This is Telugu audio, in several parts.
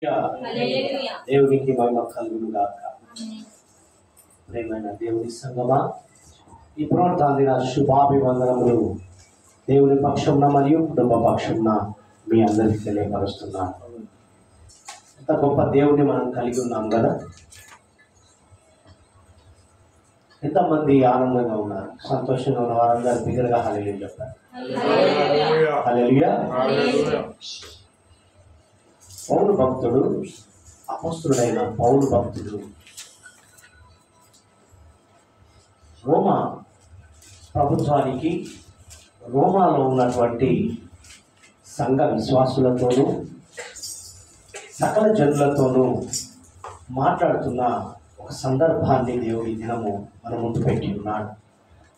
దేవునికి మహిమ కలుగును గాక. ప్రేమైన దేవుని సంగమా, ఈ పునరుద్ధాన శుభాభివందనములు దేవుని పక్షంన మరియు కుటుంబ పక్షంన మీ అందరికీ తెలియపరుస్తున్నాను. ఎంత గొప్ప దేవుని మనం కలిగి ఉన్నాం కదా. ఎంతమంది ఆనందంగా ఉన్నారు, సంతోషంగా ఉన్న వారందరూ బిగ్గరగా హల్లెలూయా చెప్పారు. హల్లెలూయా. పౌలు భక్తుడు, అపొస్తలుడైన పౌలు భక్తుడు రోమా ప్రభుత్వానికి, రోమాలో ఉన్నటువంటి సంఘ విశ్వాసులతోనూ సకల జనులతోనూ మాట్లాడుతున్న ఒక సందర్భాన్ని దేవుడి దినము మన ముందు పెట్టి ఉన్నాడు.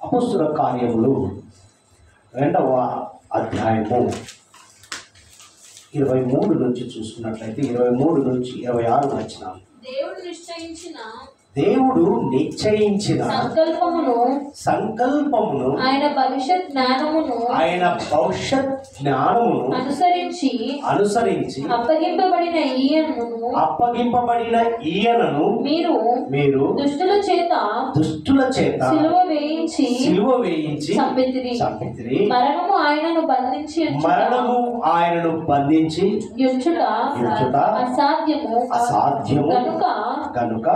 అపొస్తలుల కార్యములు 2వ అధ్యాయము 23 నుంచి చూసుకున్నట్లయితే 23 నుంచి 26 వచనాలు. దేవుడు నిశ్చయించిన సంకల్పమును ఆయన భవిష్యత్ జ్ఞానమును అనుసరించి అప్పగింపబడిన ఈయనను మీరు దుష్టుల చేత సిలువ వేయించి చంపితిరి. మరణము ఆయనను బంధించి ఉంచుట అసాధ్యము కనుక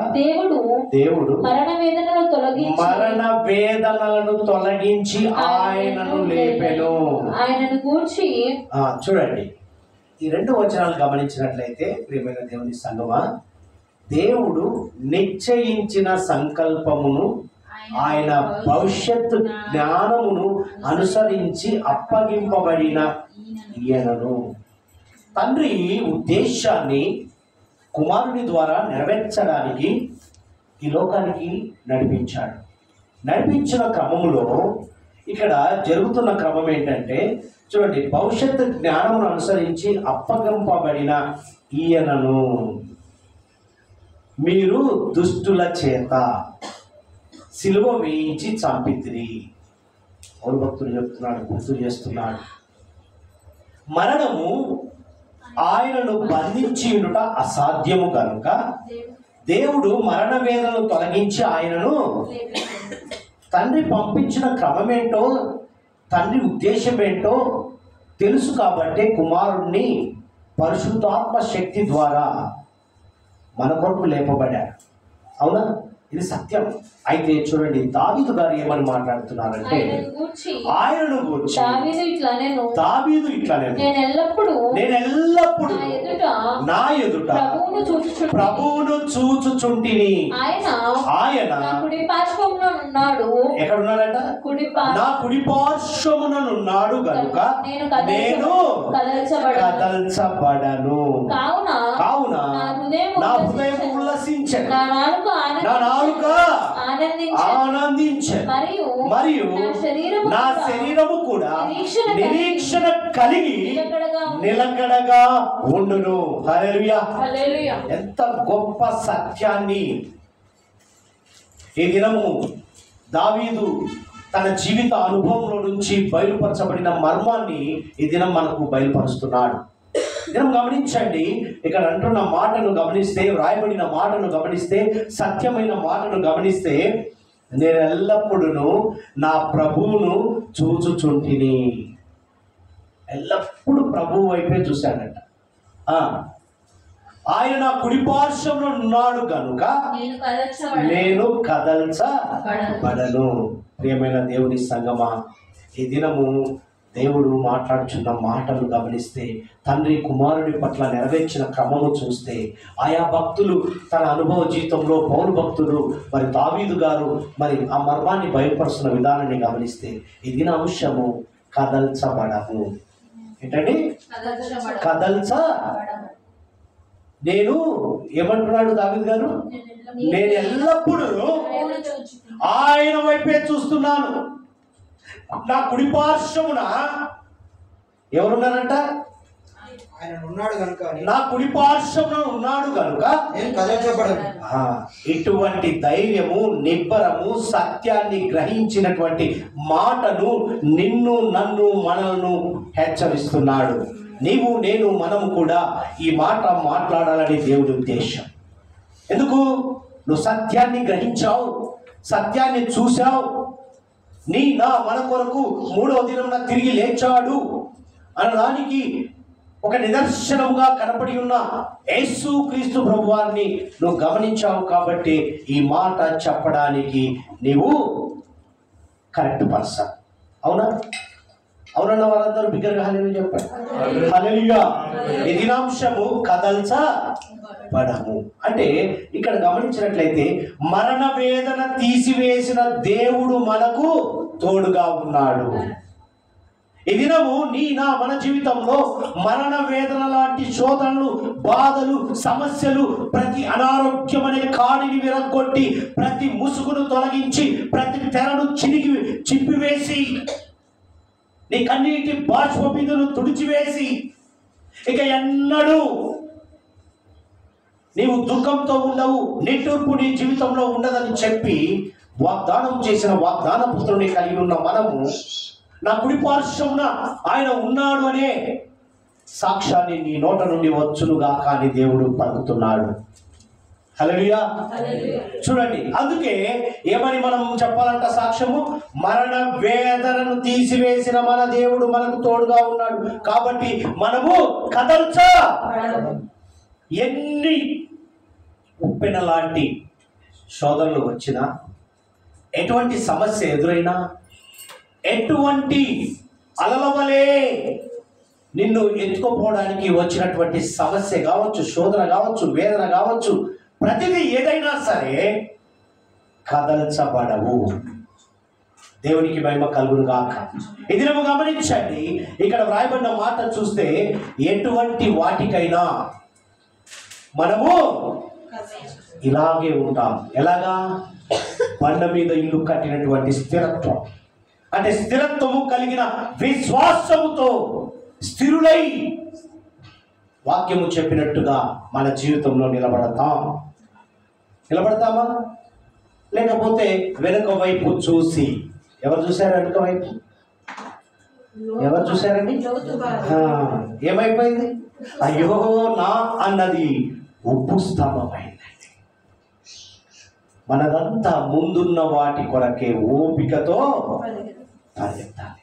దేవుడు మరణ వేదనలను తొలగించి ఆయనను లేపెను. ఆయనను గూర్చి చూడండి, ఈ 2 వచనాలు గమనించినట్లయితే ప్రియమైన దేవుని సంగమా, దేవుడు నిశ్చయించిన సంకల్పమును ఆయన భవిష్యత్తు జ్ఞానమును అనుసరించి అప్పగింపబడిన ఈయనను, తండ్రి ఉద్దేశాన్ని కుమారుని ద్వారా నెరవేర్చడానికి ఈ లోకానికి నడిపించిన క్రమములో ఇక్కడ జరుగుతున్న క్రమం ఏంటంటే చూడండి, భవిష్యత్తు జ్ఞానమును అనుసరించి అప్పగింపబడిన ఈయనను మీరు దుష్టుల చేత సిలువ వేయించి చంపితిరి. పౌలు భక్తుడు చెప్తున్నాడు, గుర్తు చేస్తున్నాడు. మరణము ఆయనను బంధించి ఉండుట అసాధ్యము కనుక దేవుడు మరణ వేదనను తొలగించి ఆయనను, తండ్రి పంపించిన క్రమమేంటో, తండ్రి ఉద్దేశం ఏంటో తెలుసు కాబట్టి కుమారుణ్ణి పరిశుద్ధాత్మ శక్తి ద్వారా మన కొరకు లేపబడాడు. అవునా, ఇది సత్యం. అయితే చూడండి, దావీదు గారు ఏమని మాట్లాడుతున్నారంటే, ఆయనను గూర్చి దావీదు ఇట్లా నేను ఎల్లప్పుడూ నా ఎదుట ప్రభువును చూచుచుంటిని. ఆయన ఎక్కడున్నాడంట? నా కుడి పార్శ్వముననున్నాడు గనుక నేను కదల్చబడను. కావున నా హృదయం ఉల్లసించెను, నా నాలుక ఆనందించెను, మరియు నా శరీరము కూడా నిరీక్షణ కలిగి నిలకడగా ఉండును. హల్లెలూయా. ఎంత గొప్ప సత్యాన్ని ఈ దినము దావీదు తన జీవిత అనుభవంలో నుంచి బయలుపరచబడిన మర్మాన్ని ఈ దినం మనకు బయలుపరుస్తున్నాడు. దినం గమనించండి, ఇక్కడ అంటున్న మాటను గమనిస్తే, వ్రాయబడిన మాటను గమనిస్తే, సత్యమైన మాటను గమనిస్తే, నేను ఎల్లప్పుడూ నా ప్రభువును చూచుచుంటిని. ఎల్లప్పుడూ ప్రభువు వైపే చూశాడట. ఆయన నా కుడి పార్శ్వంలో ఉన్నాడు కనుక నేను కదల్చబడను. ప్రియమైన దేవుని సంగమా, ఈ దినము దేవుడు మాట్లాడుచున్న మాటలు గమనిస్తే, తండ్రి కుమారుడి పట్ల నెరవేర్చిన క్రమము చూస్తే, ఆయా భక్తులు తన అనుభవ జీవితంలో పౌలు భక్తుడు మరి దావీదు గారు మరి ఆ మర్మాన్ని బయలుపరుస్తున్న విధానాన్ని గమనిస్తే, ఈ దిన అంశము కదల్చబడము. ఏంటండి? నేను ఏమంటున్నాడు దావీదు గారు? నేను ఎల్లప్పుడూ ఆయన వైపే చూస్తున్నాను. నా కుడి పార్శ్వమున ఎవరున్నారంట? నా కుడి పార్శ్వమున ఉన్నాడు కనుక నేను కదల్చబడను. ఇటువంటి ధైర్యము, నిబ్బరము, సత్యాన్ని గ్రహించినటువంటి మాటను నిన్ను, నన్ను, మనలను హెచ్చరిస్తున్నాడు. నీవు నేను మనము కూడా ఈ మాట మాట్లాడాలని దేవుడి ఉద్దేశం. ఎందుకు? నువ్వు సత్యాన్ని గ్రహించావు, సత్యాన్ని చూశావు, మన కొరకు 3వ దినమున తిరిగి లేచాడు అనడానికి ఒక నిదర్శనముగా కనపడి ఉన్న యేసు క్రీస్తు ప్రభువారిని నువ్వు గమనించావు. కాబట్టి ఈ మాట చెప్పడానికి నీవు కరెక్ట్ పర్సన్. అవునా? అవునన్న వారందరూ బిగ్గరగా హల్లెలూయా చెప్పండి. హల్లెలూయా. ఈ దినాంశము కదల్చబడము అంటే ఇక్కడ గమనించినట్లయితే మరణ వేదన తీసివేసిన దేవుడు మనకు తోడుగా ఉన్నాడు. ఈ దినము మన జీవితంలో మరణ వేదన లాంటి శోధనలు, బాధలు, సమస్యలు, ప్రతి అనారోగ్యం అనే కాడిని విరగొట్టి, ప్రతి ముసుగును తొలగించి, ప్రతి తెరను చింపివేసి, నీ కన్నీటి బాష్ప బిందును తుడిచివేసి, ఇక ఎన్నడూ నీవు దుఃఖంతో ఉండవు, నిట్టూర్పు నీ జీవితంలో ఉండదని చెప్పి వాగ్దానం చేసిన వాగ్దాన పుత్రుని కలిగి ఉన్న మనము నా కుడి పార్శ్వమున ఆయన ఉన్నాడు అనే సాక్ష్యాన్ని నీ నోట నుండి వచ్చునుగా కానీ దేవుడు పలుకుతున్నాడు. హల్లెలూయా. చూడండి, అందుకే ఏమని మనం చెప్పాలంట సాక్ష్యము? మరణ వేదనను తీసివేసిన మన దేవుడు మనకు తోడుగా ఉన్నాడు. కాబట్టి మనము ఎన్ని ఉప్పెన లాంటి శోధనలు వచ్చినా, ఎటువంటి సమస్య ఎదురైనా, ఎటువంటి అలల వలె నిన్ను ఎత్తుకుపోవడానికి వచ్చినటువంటి సమస్య కావచ్చు, శోధన కావచ్చు, వేదన కావచ్చు, ప్రతిదీ ఏదైనా సరే కదల్చబడవు. దేవునికి మహిమ కలుగును గాక. ఇది నువ్వు గమనించండి, ఇక్కడ వ్రాయబడిన మాట చూస్తే ఎటువంటి వాటికైనా మనము ఇలాగే ఉంటాం. ఎలాగా? బండ మీద ఇల్లు కట్టినటువంటి స్థిరత్వం, అంటే స్థిరత్వము కలిగిన విశ్వాసముతో స్థిరులై వాక్యము చెప్పినట్టుగా మన జీవితంలో నిలబడతామా? లేకపోతే వెనుక వైపు చూసి, ఎవరు చూశారు వెనుక వైపు? ఎవరు చూశారండి? ఏమైపోయింది? అయ్యో నా అన్నది ఉప్పు స్తంభమైందండి. మనదంతా ముందున్న వాటి కొరకే ఓపికతో పరిగెత్తాలి.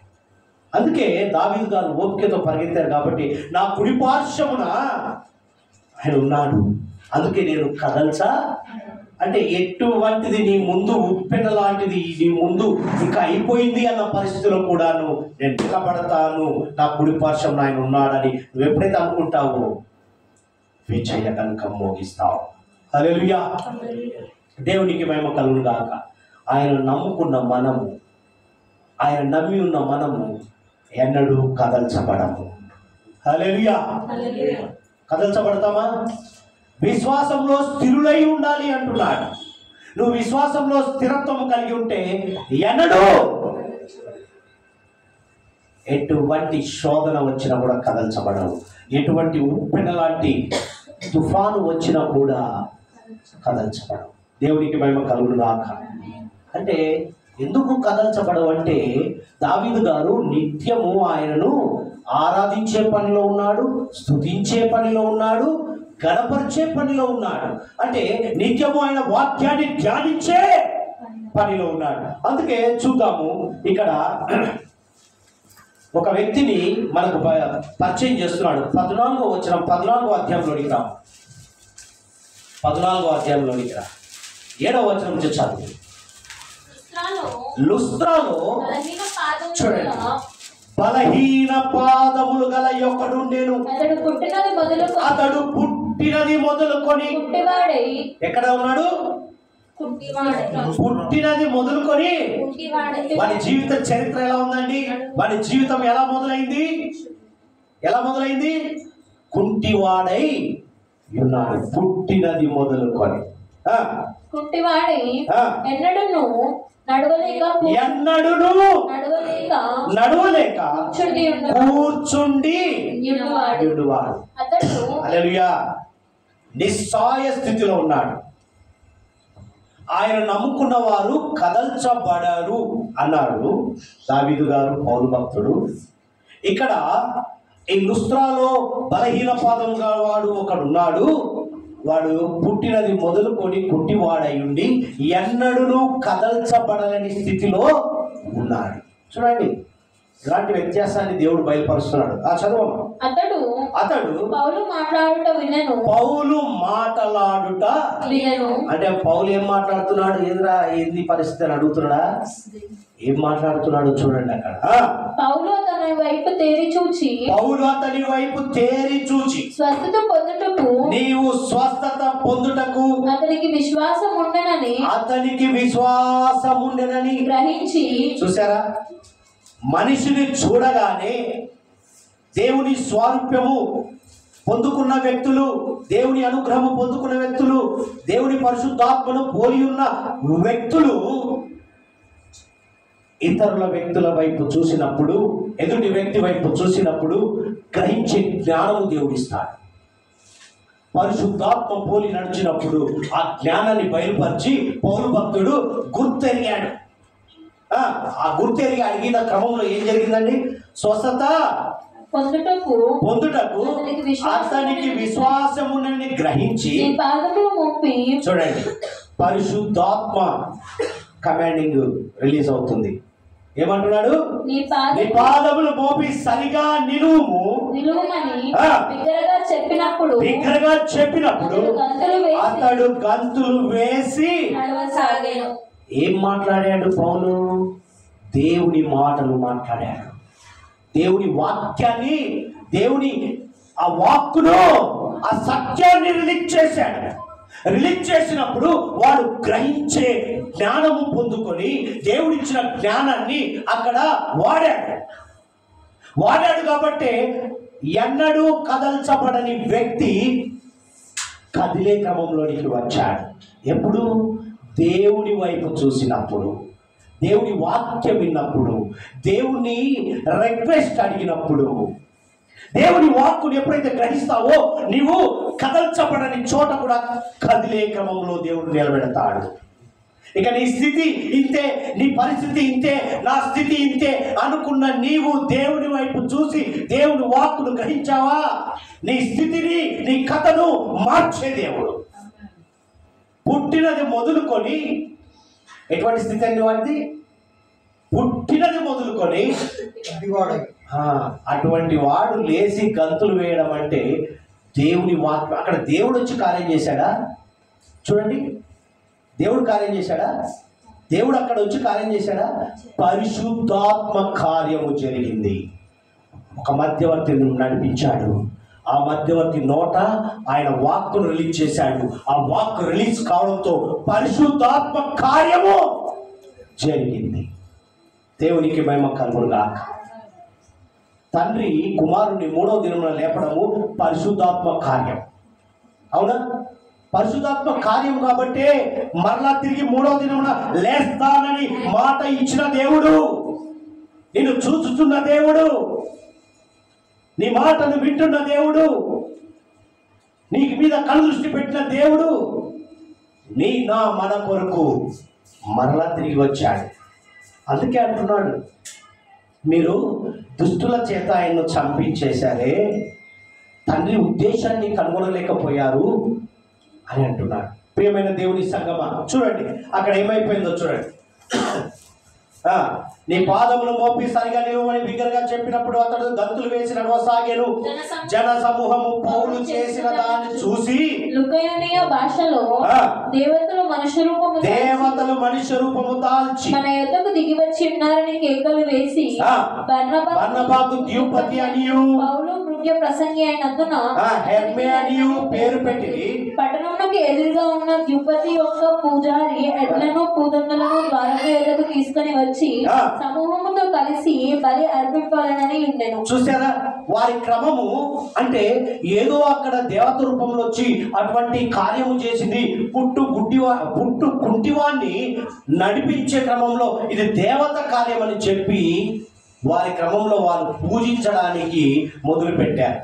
అందుకే దావీదు గారు ఓపికతో పరిగెత్తారు. కాబట్టి నా కుడి పార్శ్వమున ఆయన ఉన్నాడు, అందుకే నేను అంటే ఎటువంటిది నీ ముందు ఉప్పెన లాంటిది, నీ ముందు ఇంకా అయిపోయింది అన్న పరిస్థితిలో కూడాను నేను నిలబడతాను, నా కుడి పార్శ్వమున ఆయన ఉన్నాడని నువ్వు ఎప్పుడైతే అనుకుంటావో విజయ టంకం మోగిస్తావు. హల్లెలూయా. దేవునికి మహిమ కలుగును గాక. ఆయన నమ్ముకున్న మనము, ఆయన నమ్మి ఉన్న మనము ఎన్నడూ కదల్చబడము. హల్లెలూయా. కదల్చబడతామా? విశ్వాసంలో స్థిరులై ఉండాలి అంటున్నాడు. నువ్వు విశ్వాసంలో స్థిరత్వం కలిగి ఉంటే ఎన్నడూ ఎటువంటి శోధన వచ్చినా కూడా కదల్చబడవు. ఎటువంటి ఉప్పెన లాంటి తుఫాను వచ్చినా కూడా కదల్చబడవు. దేవునికి మహిమ కలుగును గాక. అంటే ఎందుకు కదల్చబడవు అంటే దావీదు గారు నిత్యము ఆయనను ఆరాధించే పనిలో ఉన్నాడు, స్తుతించే పనిలో ఉన్నాడు, గణపరిచే పనిలో ఉన్నాడు. అంటే నిత్యము ఆయన వాక్యాన్ని ధ్యానించే పనిలో ఉన్నాడు. అందుకే చూద్దాము, ఇక్కడ ఒక వ్యక్తిని మనకు పరిచయం చేస్తున్నాడు. 14వ వచనం, 14వ అధ్యాయంలోనికి రా. 14వ అధ్యాయంలోనికి రా. 7వ వచనం నుంచి చదువు. లుస్త్రాలో చూడండి, బలహీన పాదములు గల ఒకడు నేను, అతడు పుట్టినది మొదలుకొని ఎక్కడ ఉన్నాడు? పుట్టినది మొదలుకొని వాడి జీవిత చరిత్ర ఎలా ఉందండి? వాడి జీవితం ఎలా మొదలైంది? కుంటివాడై ఉన్నాడు. పుట్టినది మొదలుకొని కుంటివాడై ఎన్నడూను నడవలేక కూర్చుండి హల్లెలూయా నిస్సాయ స్థితిలో ఉన్నాడు. ఆయన నమ్ముకున్న వారు కదల్చబడరు అన్నాడు దావీదు గారు, పౌలు భక్తుడు. ఇక్కడ ఈ లుస్త్రాలో బలహీన పాదం వాడు ఒకడున్నాడు. వాడు పుట్టినది మొదలుకొని కుంటివాడై ఉండి ఎన్నడూ కదల్చబడలేని స్థితిలో ఉన్నాడు. చూడండి, ఇలాంటి వ్యత్యాసాన్ని దేవుడు బయలుపరుస్తున్నాడు. చదవమ్మా. అతడు పౌలు మాట్లాడుట వినెను. పౌలు మాట్లాడుట వినెను. అంటే పౌలు ఏం మాట్లాడుతున్నాడు? ఏంద్రా ఏంది పరిస్థితి అని అడుగుతున్నాడా? ఏం మాట్లాడుతున్నాడు చూడండి అక్కడ. పౌలు అతని వైపు తేరి చూచి స్వస్థత పొందుటకు నీవు స్వస్థత పొందుటకు అతనికి విశ్వాసం ఉండెనని గ్రహించి. చూసారా, మనిషిని చూడగానే దేవుని స్వారూప్యము పొందుకున్న వ్యక్తులు, దేవుని అనుగ్రహము పొందుకున్న వ్యక్తులు, దేవుని పరిశుద్ధాత్మను పోలి ఉన్న వ్యక్తులు ఇతరుల వ్యక్తుల వైపు చూసినప్పుడు, ఎదుటి వ్యక్తి వైపు చూసినప్పుడు గ్రహించే జ్ఞానము దేవుడిస్తాడు. పరిశుద్ధాత్మ పోలి నడిచినప్పుడు ఆ జ్ఞానాన్ని బయలుపరిచి పౌలు భక్తుడు గుర్తెరిగాడు. ఆ గుర్తెరిగి అడిగిన క్రమంలో ఏం జరిగిందండి? స్వస్థత పొందుటకు అతనికి విశ్వాసమునని గ్రహించి. చూడండి, పరిశుద్ధాత్మ కమాండింగ్ రిలీజ్ అవుతుంది. ఏమంటున్నాడు? నీ పాదములు మోపి సరిగా నిలువుమని బిగ్గరగా చెప్పినప్పుడు అతడు గంతులు వేసి నడవసాగెను. ఏం మాట్లాడాడు పౌలు? దేవుని మాటలు మాట్లాడాడు. దేవుని వాక్యాన్ని, దేవుని ఆ వాక్కును, ఆ సత్యాన్ని రిలీజ్ చేశాడు. రిలీజ్ చేసినప్పుడు వాడు గ్రహించే జ్ఞానము పొందుకొని దేవుడిచ్చిన జ్ఞానాన్ని అక్కడ వాడాడు కాబట్టి ఎన్నడూ కదల్చబడని వ్యక్తి కదిలే క్రమంలోనికి వచ్చాడు. ఎప్పుడు? దేవుని వైపు చూసినప్పుడు, దేవుని వాక్యం విన్నప్పుడు, దేవుని రిక్వెస్ట్ అడిగినప్పుడు, దేవుని వాక్కుని ఎప్పుడైతే గ్రహిస్తావో నీవు కదల్చబడని చోట కూడా కదిలే క్రమంలో దేవుడు నిలబెడతాడు. ఇక నీ స్థితి ఇంతే, నీ పరిస్థితి ఇంతే, నా స్థితి ఇంతే అనుకున్న నీవు దేవుని వైపు చూసి దేవుని వాక్కును గ్రహించావా, నీ స్థితిని, నీ కథను మార్చే దేవుడు. పుట్టినది మొదలుకొని, ఎటువంటి స్థితి అండి వాడిది? పుట్టినది మొదలుకొని అటువంటి వాడు లేచి గంతులు వేయడం అంటే దేవుని వాక్యం. అక్కడ దేవుడు వచ్చి కార్యం చేశాడా? చూడండి, దేవుడు కార్యం చేశాడా? దేవుడు అక్కడ వచ్చి కార్యం చేశాడా? పరిశుద్ధాత్మ కార్యము జరిగింది. ఒక మధ్యవర్తిని నడిపించాడు. ఆ మధ్యవర్తి నోట ఆయన వాక్కును రిలీజ్ చేశాడు. ఆ వాక్ రిలీజ్ కావడంతో పరిశుద్ధాత్మ కార్యము జరిగింది. దేవునికి మహిమ కలుగునుగాక. తండ్రి కుమారుని 3వ దినమున లేపడము పరిశుద్ధాత్మ కార్యం. అవునా? పరిశుద్ధాత్మ కార్యం కాబట్టే మరలా తిరిగి 3వ దినమున లేస్తానని మాట ఇచ్చిన దేవుడు, నిన్ను చూచుతున్న దేవుడు, నీ మాటను వింటున్న దేవుడు, నీ మీద కళ్ళు దృష్టి పెట్టిన దేవుడు నా మన కొరకు మరలా తిరిగి వచ్చాడు. అందుకే అంటున్నాడు, మీరు దుష్టుల చేత ఆయన్ను చంపించేశారే, తండ్రి ఉద్దేశాన్ని కనుగొనలేకపోయారు అని అంటున్నాడు. ప్రియమైన దేవుని సంగమా, చూడండి అక్కడ ఏమైపోయిందో చూడండి. నీ పాదములు మోపి సరిగా నిలువని బిగ్గరగా చెప్పినప్పుడు అతడు గంతులు వేసి నడవసాగెను. జన సమూహము పౌలు చేసిన దాన్ని చూసి భాషలో దేవతలు మనుష్య రూపము దాల్చి మన యొద్దకు దిగి వచ్చి ఉన్నారని కేకలు వేసి బర్నబాకు ద్యుపతి అనియు పౌలు నృత్య ప్రసంగి అయినందున హెర్మే అనియు పేరు పెట్టి పట్టణంలోకి ఎదురుగా ఉన్న ద్యుపతి యొక్క పూజారి ఎడ్లను పూదండలను ద్వారక యొద్దకు తీసుకుని వచ్చి సమూహముతో కలిసి బలి అర్పింపాలని ఉండెను. చూసారా వారి క్రమము? అంటే ఏదో అక్కడ దేవత రూపంలో వచ్చి అటువంటి కార్యము చేసింది. పుట్టు కుంటివాన్ని నడిపించే క్రమంలో ఇది దేవత కార్యం అని చెప్పి వారి క్రమంలో వారు పూజించడానికి మొదలుపెట్టారు.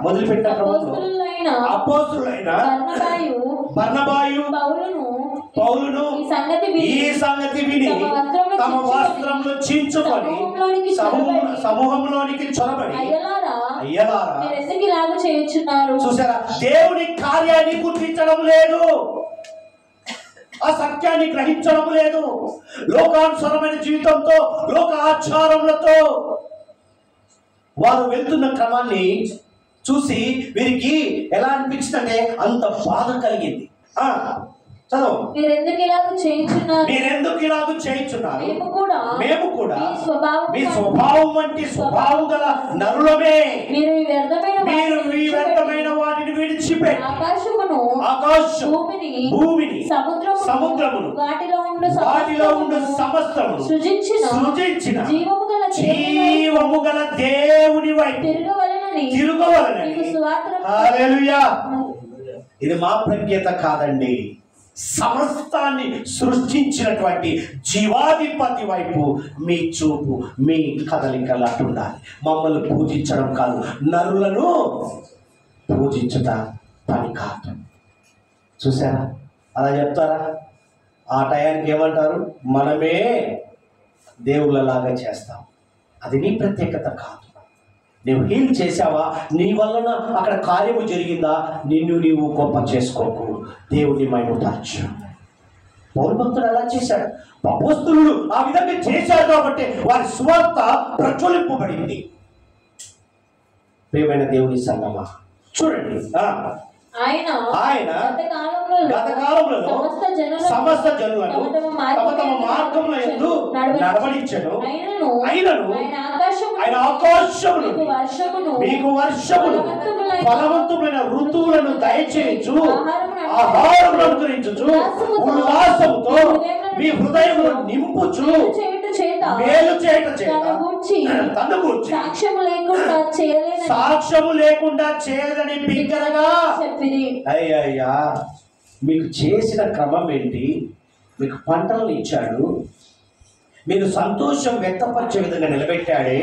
మొదలుపెట్టిన క్రమంలో అపోస్తలులైన బర్నబాయు పౌలును ఈ సంగతి విని తమ వస్త్రములు చించుకొని సమూహంలోనికి చొరబడి, అయ్యలారా, చూసారా, దేవుని కార్యాన్ని గుర్తించడం లేదు, ఆ సత్యాన్ని గ్రహించడం లేదు, లోకానుసరమైన జీవితంతో లోక ఆచారములతో వారు వెళ్తున్న క్రమాన్ని చూసి వీరికి ఎలా అనిపించిందంటే అంత బాధ కలిగింది. చదువు. మీరెందుకు ఇలాగ చేయించున్నారు? మేము కూడా మీ స్వభావం వంటి స్వభావం గల నరులమే. మీరు ఈ వ్యర్థమైన వాటిని విడిచిపెట్టి ఆకాశం, భూమిని, సముద్రమును, వాటిలో ఉండు సమస్తమును సృజించిన జీవము గల దేవుని వైపు తిరగవలెనని. హల్లెలూయా. ఇది మా ప్రజ్ఞత కాదండి, సమస్తాన్ని సృష్టించినటువంటి జీవాధిపతి వైపు మీ చూపు, మీ కదలికలు అట్టుండాలి. మమ్మల్ని పూజించడం కాదు, నరులను పూజించుట పని కాదు. చూసారా, అలా చెప్తారా? ఆ టయానికి ఏమంటారు? మనమే దేవుళ్ళలాగా చేస్తాం. అది నీ ప్రత్యేకత కాదు. నువ్వు హీల్ చేసావా, నీ వలన అక్కడ కార్యము జరిగిందా, నిన్ను నీవు గొప్ప చేసుకోకు, దేవుని మహిమపరచు. పౌలు భక్తుడు అలా చేశాడు, అపోస్తలులు ఆ విధంగా చేశారు కాబట్టి వారి సువార్త ప్రచురింపబడింది. ప్రియమైన దేవుని సంగమా, చూడండి, ఆయన గత కాలంలో సమస్త జనులను తమ తమ మార్గముల యందు నడవడించెను. అయినను ఆయన ఆకాశమును మీకు వర్షమును ఫలవంతమైన ఋతువులను దయచేయచ్చు, ఆహారమును అనుగ్రహించుచు, ఉల్లాసముతో మీ హృదయమును నింపుచు, మేలు చేయట చేత తను గూర్చి సాక్ష్యము లేకుండా చేయదని బిగ్గరగా. అయ్యయ్యా, మీకు చేసిన క్రమం ఏంటి? మీకు పంటలను ఇచ్చాడు, మీరు సంతోషం వ్యక్తపరిచే విధంగా నిలబెట్టాడే,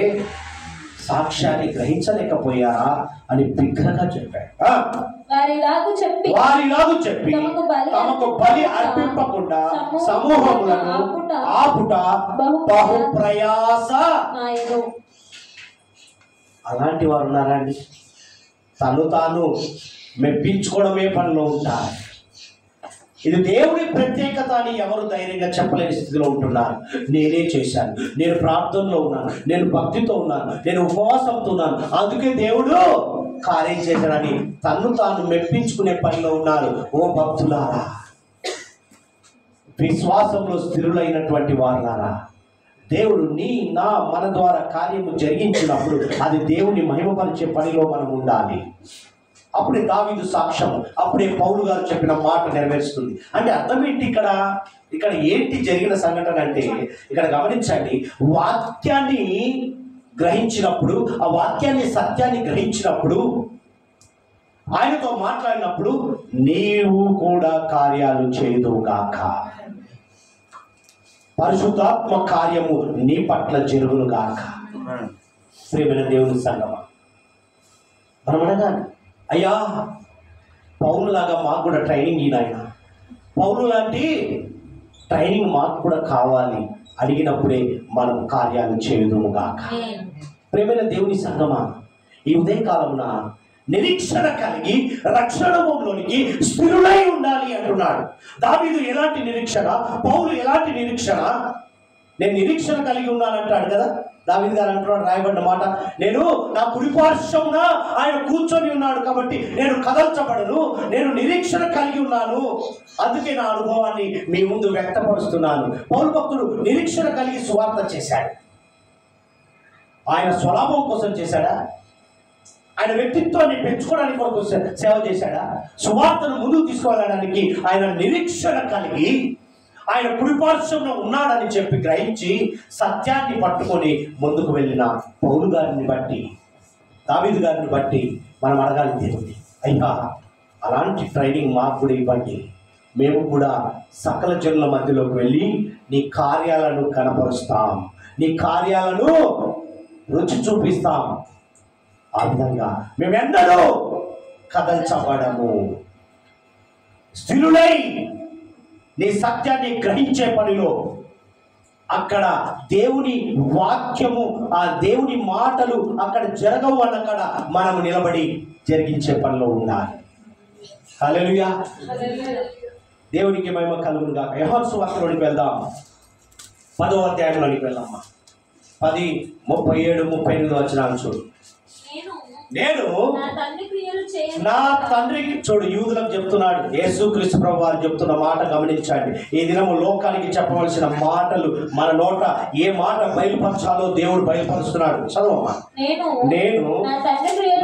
సాక్ష్యాన్ని గ్రహించలేకపోయారా అని బిగ్గరగా చెప్పాడు. వారిలాగు చెప్పి తమకు బలి అర్పింపకుండా సమూహములను ఆపుట బహు ప్రయాస. అలాంటి వారు ఉన్నారండి, తను తాను మెప్పించుకోవడమే పనిలో ఉంటారు. ఇది దేవుని ప్రత్యేకత అని ఎవరు ధైర్యంగా చెప్పలేని స్థితిలో ఉంటున్నారు. నేనే చేశాను, నేను ప్రార్థనలో ఉన్నాను, నేను భక్తితో ఉన్నాను, నేను ఉపవాసంతో ఉన్నాను, అందుకే దేవుడు కార్యం చేశాడని తన్ను తాను మెప్పించుకునే పనిలో ఉన్నారు. ఓ భక్తులారా, విశ్వాసంలో స్థిరులైనటువంటి వారులారా, దేవుడు మన ద్వారా కార్యము జరిగించినప్పుడు అది దేవుని మహిమపరిచే పనిలో మనం ఉండాలి. అప్పుడే దావీదు సాక్ష్యం, అప్పుడే పౌలు గారు చెప్పిన మాట నెరవేరుస్తుంది. అంటే అర్థం ఏంటి? ఇక్కడ ఏంటి జరిగిన సంఘటన అంటే, ఇక్కడ గమనించండి, వాక్యాన్ని గ్రహించినప్పుడు, ఆ వాక్యాన్ని సత్యాన్ని గ్రహించినప్పుడు, ఆయనతో మాట్లాడినప్పుడు నీవు కూడా కార్యాలు చేయుదువుగాక, పరిశుద్ధాత్మ కార్యము నీ పట్ల జరుగునుగాక. ప్రియమైన దేవుని సంగమా, మనం అడగాలి, అయ్యా పౌలు లాగా మాకు కూడా ట్రైనింగ్ ఈయన, పౌలు లాంటి ట్రైనింగ్ మాకు కూడా కావాలి. అడిగినప్పుడే మనం కార్యాలు చేయుదుముగాక. ప్రియమైన దేవుని సంగమా, ఈ ఉదయకాలమున నిరీక్షణ కలిగి రక్షణలోనికి స్థిరులై ఉండాలి అంటున్నాడు. దావీదు ఎలాంటి నిరీక్షణ, పౌలు ఎలాంటి నిరీక్షణ? నేను నిరీక్షణ కలిగి ఉన్నానంటాడు కదా దావీదు గారు, అంటున్నాడు రాయబడిన మాట, నేను నా కుడిపార్శ్వమున ఆయన కూర్చొని ఉన్నాడు కాబట్టి నేను కదల్చబడను, నేను నిరీక్షణ కలిగి ఉన్నాను, అందుకే నా అనుభవాన్ని మీ ముందు వ్యక్తపరుస్తున్నాను. పౌలు భక్తుడు నిరీక్షణ కలిగి సువార్త చేశాడు. ఆయన స్వలాభం కోసం చేశాడా? ఆయన వ్యక్తిత్వాన్ని పెంచుకోవడానికి కొరకు సేవ చేశాడా? సువార్తను ముందుకు తీసుకువెళ్ళడానికి ఆయన నిరీక్షణ కలిగి ఆయన కుడిపార్శ్వంలో ఉన్నాడని చెప్పి గ్రహించి సత్యాన్ని పట్టుకొని ముందుకు వెళ్ళిన పౌలు గారిని బట్టి, దావీదు గారిని బట్టి మనం అడగాలి దేవుని, అయ్యా అలాంటి ట్రైనింగ్ మాకు కూడా ఇవ్వండి, మేము కూడా సకల జనుల మధ్యలోకి వెళ్ళి నీ కార్యాలను కనపరుస్తాం, నీ కార్యాలను రుచి చూపిస్తాం. ఆ విధంగా మేమెన్నడూ కదల్చబడము. స్థిరులై నీ సత్యాన్ని గ్రహించే పనిలో, అక్కడ దేవుని వాక్యము, ఆ దేవుని మాటలు అక్కడ జరగవు అన్నక్కడ మనము నిలబడి జరిగించే పనిలో ఉండాలి. హల్లెలూయా. దేవునికి మహిమ కలుగును గాక. యోహాను సువార్తలోనికి వెళ్దాం. 10వ అధ్యాయంలోనికి వెళ్దామా. 10, 37, 38 వచనాలు చూడు. నేను నా తండ్రికి, చూడు యూదులకు చెప్తున్నాడు, యేసుక్రీస్తు ప్రభువు వారు చెప్తున్న మాట గమనించండి. ఈ దినము లోకానికి చెప్పవలసిన మాటలు మన నోట ఏ మాట బయలుపరచాలో దేవుడు బయలుపరుస్తున్నాడు. చదవమ్మా. నేను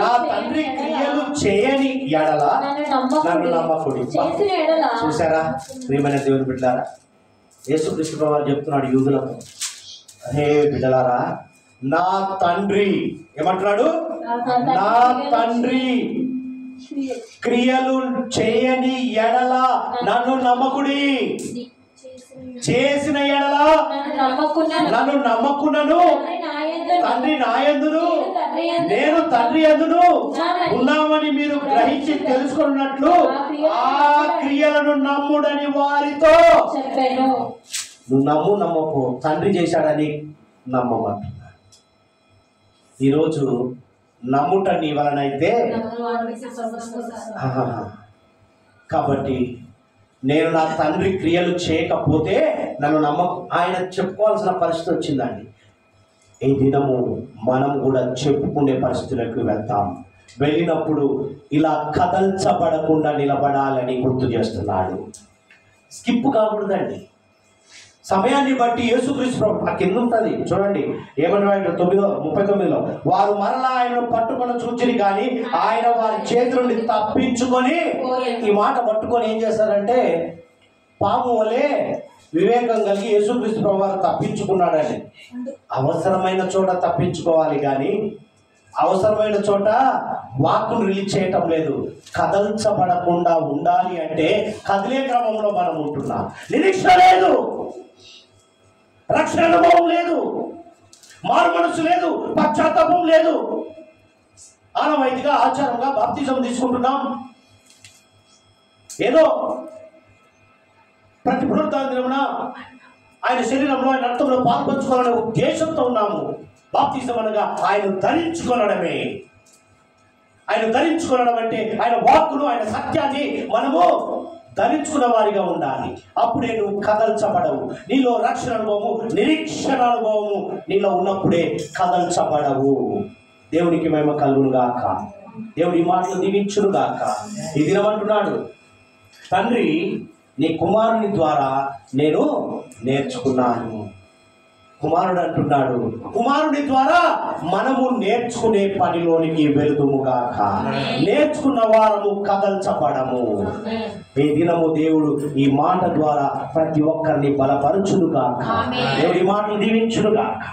నా తండ్రి క్రియలు చేయని ఎడల నన్ను నమ్మకుడి. చూసారా ప్రియమైన దేవుని బిడ్డలారా, యేసుక్రీస్తు ప్రభువు వారు చెప్తున్నాడు యూదులకు, అరే బిడ్డలారా, నా తండ్రి ఏమంటున్నాడు? నా తండ్రి క్రియలు చేయని ఎడల నన్ను నమ్మకుడి. చేసిన ఎడల నన్ను నమ్మకున్నను. తండ్రి నాయందును నేను తండ్రి యందును ఉన్నామని మీరు గ్రహించి తెలుసుకున్నట్లు ఆ క్రియలను నమ్ముడని వారితో చెప్పాను. నువ్వు నమ్మకు, తండ్రి చేశాడని నమ్మమంటున్నాడు. ఈరోజు నమ్ముట నీ వలనైతే, కాబట్టి నేను నా తండ్రి క్రియలు చేయకపోతే నన్ను ఆయన చెప్పుకోవాల్సిన పరిస్థితి వచ్చిందండి. ఈ దినము మనం కూడా చెప్పుకునే పరిస్థితులకు వెళ్తాం. వెళ్ళినప్పుడు ఇలా కదల్చబడకుండా నిలబడాలని గుర్తు చేస్తున్నాడు. స్కిప్ కాకూడదండి. సమయాన్ని బట్టి యేసుక్రీస్తు ప్రభు ఆ కింద ఉంటుంది చూడండి, ఏమన్నా 9:39 వారు మరలా ఆయనను పట్టుకొని చూచిరి కానీ ఆయన వారి చేతి నుండి తప్పించుకొని, ఈ మాట పట్టుకొని ఏం చేశారంటే పాము వలె వివేకం కలిగి యేసుక్రీస్తు ప్రభు వారు తప్పించుకున్నాడండి. అవసరమైన చోట తప్పించుకోవాలి కానీ అవసరమైన చోట వాక్కును రిలీజ్ చేయటం లేదు. కదల్చబడకుండా ఉండాలి అంటే కదిలే క్రమంలో మనం ఉంటున్నాం. నిరీక్షణ లేదు, రక్షణ అనుభవం లేదు, మారు మనసు లేదు, పశ్చాత్తాపం లేదు. ఆనవాయితీగా ఆచారంగా బాప్తిజం తీసుకుంటున్నాం, ఏదో ప్రతి పునరుత్థాన దినమున ఆయన శరీరంలో ఆయన రక్తంలో పాల్పంచుకోవాలనే ఉద్దేశంతో ఉన్నాము. బాప్తిజం అనగా ఆయన ధరించుకొనడమే. ఆయన ధరించుకొనడం అంటే ఆయన వాక్కును, ఆయన సత్యాన్ని మనము ధరించుకున్న వారిగా ఉండాలి. అప్పుడే నువ్వు కదల్చబడవు. నీలో రక్షణ అనుభవము, నిరీక్షణ అనుభవము నీలో ఉన్నప్పుడే కదల్చబడవు. దేవునికి మహిమ కలుగును గాక. దేవుడి మాటలు దీవించును గాక. ఈ దినమంటున్నాడు, తండ్రి నీ కుమారుని ద్వారా నేను నేర్చుకున్నాను. కుమారుడు అంటున్నాడు, కుమారుని ద్వారా మనము నేర్చుకునే పనిలోనికి వెళుదుముగాక. నేర్చుకున్న వారము కదల్చబడము. ఈ దినము దేవుడు ఈ మాట ద్వారా ప్రతి ఒక్కరిని బలపరచునుగాక. దేవుడి మాటలు దీవించునుగాక.